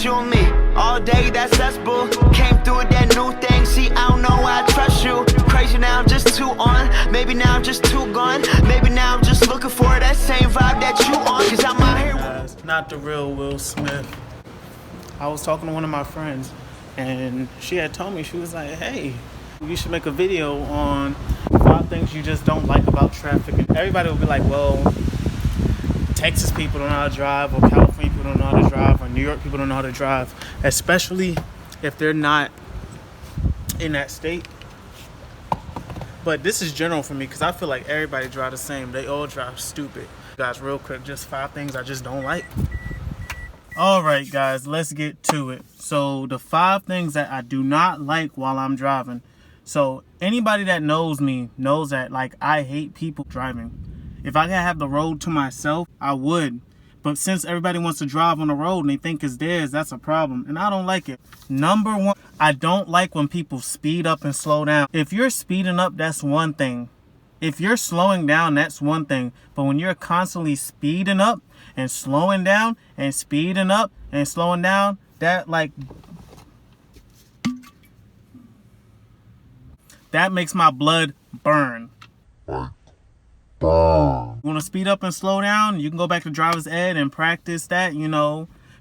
just you and me. All day, that's us, boo. Came through with that new thing. See, I don't know why I trust you. Crazy now, I'm just too on. Maybe now I'm just too gone. Maybe now I'm just looking for that same vibe that you on. Cause I'm out here. Guys, not the real Will Smith. I was talking to one of my friends, and she had told me, she was like, hey, you should make a video on 5 things you just don't like about traffic. And everybody would be like, well, Texas people don't know how to drive, or California people don't know how to drive, or New York people don't know how to drive, especially if they're not in that state. But this is general for me, because I feel like everybody drive the same. They all drive stupid. Guys, real quick, just 5 things I just don't like. Alright guys, let's get to it. So the 5 things that I do not like while I'm driving. So anybody that knows me knows that, like, I hate people driving. If I could have the road to myself, I would. But since everybody wants to drive on the road and they think it's theirs, that's a problem. And I don't like it. Number 1, I don't like when people speed up and slow down. If you're speeding up, that's one thing. If you're slowing down, that's one thing. But when you're constantly speeding up and slowing down and speeding up and slowing down, that makes my blood burn. You want to speed up and slow down? You can go back to driver's ed and practice that,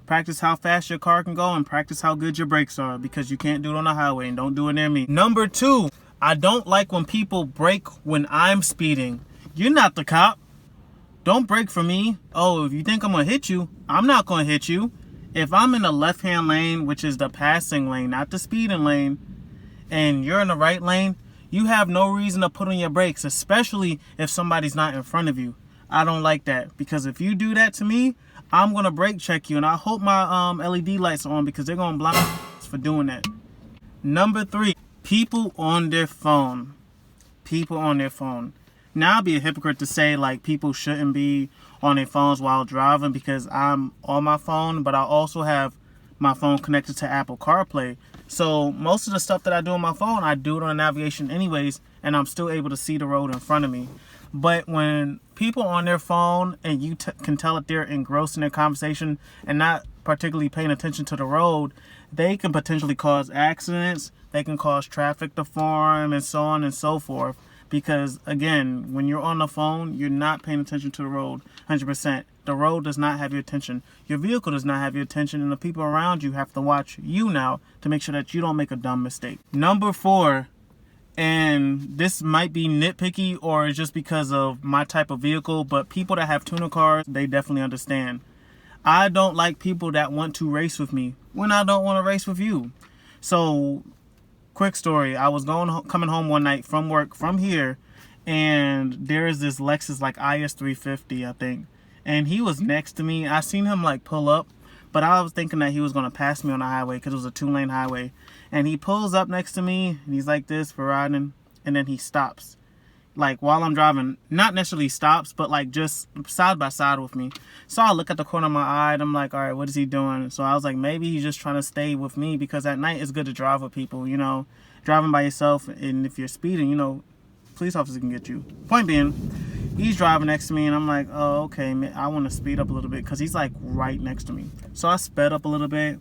practice how fast your car can go and practice how good your brakes are, because you can't do it on the highway, and don't do it near me. Number 2, I don't like when people brake when I'm speeding. You're not the cop. Don't brake for me. Oh, if you think I'm going to hit you, I'm not going to hit you. If I'm in the left-hand lane, which is the passing lane, not the speeding lane, and you're in the right lane, you have no reason to put on your brakes, especially if somebody's not in front of you. I don't like that, because if you do that to me, I'm going to brake check you, and I hope my LED lights are on, because they're going to blind me for doing that. Number 3, people on their phone. People on their phone. Now, I'd be a hypocrite to say, like, people shouldn't be on their phones while driving, because I'm on my phone, but I also have my phone connected to Apple CarPlay. So most of the stuff that I do on my phone, I do it on navigation anyways, and I'm still able to see the road in front of me. But when people on their phone and you can tell that they're engrossed in their conversation and not particularly paying attention to the road, they can potentially cause accidents, they can cause traffic to form, and so on and so forth. Because, again, when you're on the phone, you're not paying attention to the road 100%. The road does not have your attention. Your vehicle does not have your attention, and the people around you have to watch you now to make sure that you don't make a dumb mistake. Number 4, and this might be nitpicky or just because of my type of vehicle, but people that have tuner cars, they definitely understand. I don't like people that want to race with me when I don't want to race with you. So, quick story. I was coming home one night from work from here, and there is this Lexus IS 350, I think. And he was next to me. I seen him pull up, but I was thinking that he was going to pass me on the highway because it was a 2-lane highway. And he pulls up next to me, and he's like this for riding, and then he stops. While I'm driving, not necessarily stops, but just side by side with me. So I look at the corner of my eye, and I'm like, all right, what is he doing? So I was like, maybe he's just trying to stay with me, because at night it's good to drive with people, driving by yourself, and if you're speeding, police officers can get you. Point being, he's driving next to me, and I'm like, oh, okay, man, I want to speed up a little bit, because he's right next to me. So I sped up a little bit,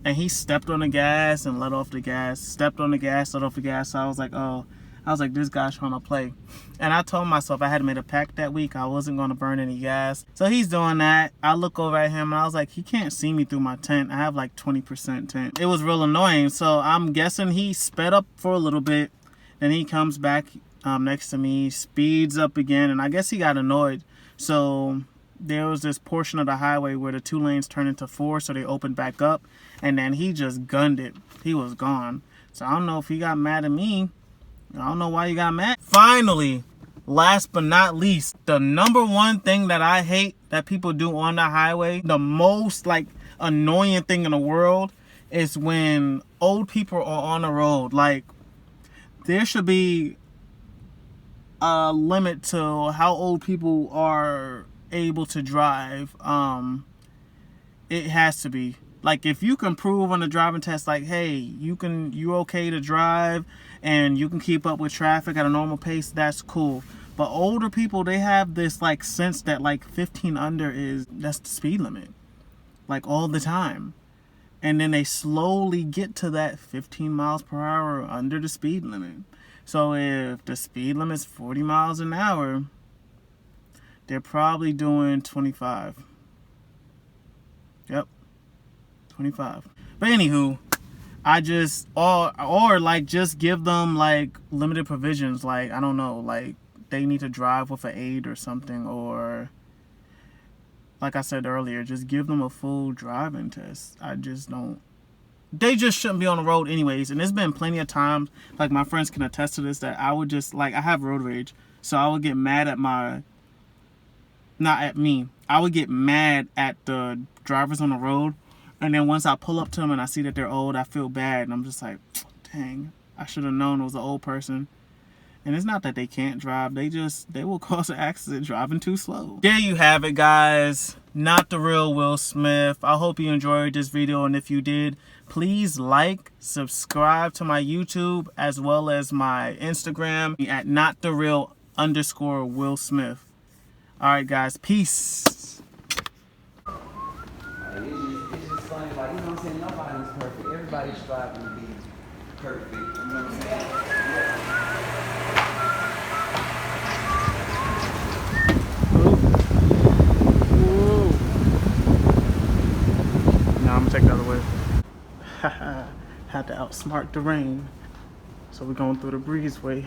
and he stepped on the gas and let off the gas, stepped on the gas, let off the gas. So I was like, oh. This guy's trying to play. And I told myself I had made a pact that week. I wasn't going to burn any gas. So he's doing that. I look over at him, and I was like, he can't see me through my tent. I have 20% tent. It was real annoying. So I'm guessing he sped up for a little bit. Then he comes back next to me, speeds up again. And I guess he got annoyed. So there was this portion of the highway where the 2 lanes turned into 4. So they opened back up. And then he just gunned it. He was gone. So I don't know if he got mad at me. I don't know why you got mad. Finally, last but not least, the number 1 thing that I hate that people do on the highway, the most annoying thing in the world, is when old people are on the road. There should be a limit to how old people are able to drive. It has to be. If you can prove on the driving test, hey, you're okay to drive and you can keep up with traffic at a normal pace, that's cool. But older people, they have this sense that 15 under that's the speed limit. All the time. and then they slowly get to that 15 miles per hour under the speed limit. So if the speed limit is 40 miles an hour, they're probably doing 25. Yep, 25. But anywho, I just, or like just give them like limited provisions. Like, I don't know, like they need to drive with an aid or something, or like I said earlier, just give them a full driving test. I just don't, they just shouldn't be on the road anyways. And there's been plenty of times, like my friends can attest to this, that I would just, like, I have road rage. So I would get mad at not at me. I would get mad at the drivers on the road. And then once I pull up to them and I see that they're old, I feel bad. And I'm just like, dang, I should have known it was an old person. And it's not that they can't drive. They will cause an accident driving too slow. There you have it, guys. Not the real Will Smith. I hope you enjoyed this video. And if you did, please like, subscribe to my YouTube as well as my Instagram at notthereal_Will Smith. All right, guys. Peace. It's just funny, like, you know what I'm saying? Nobody's perfect. Everybody's striving to be perfect. You know what I'm saying? Now I'm gonna take the other way. Had to outsmart the rain. So we're going through the breezeway.